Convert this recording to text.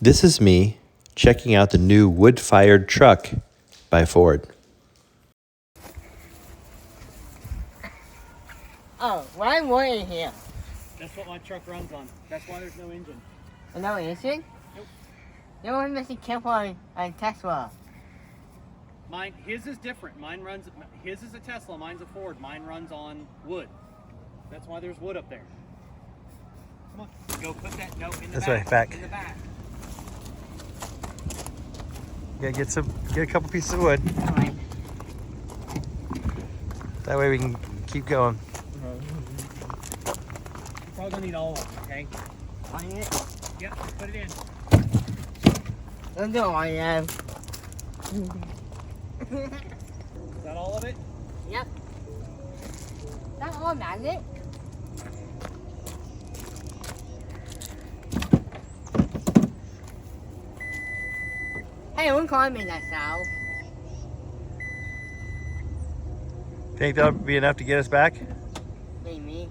This is me checking out the new wood-fired truck by Ford. Oh, why were you here? That's what my truck runs on. That's why there's no engine. No engine? Nope. You want to be careful on Tesla. His is different. His is a Tesla, mine's a Ford. Mine runs on wood. That's why there's wood up there. Come on, go put that note in the This back. way, back. In the back. Yeah, get a couple pieces of wood. All right. That way we can keep going. You're probably gonna need all of them, okay? On it? Yep, put it in. Don't do all you have. Is that all of it? Yep. That's all magnet. Hey, don't call me that, Sal. Think that'll be enough to get us back? Maybe.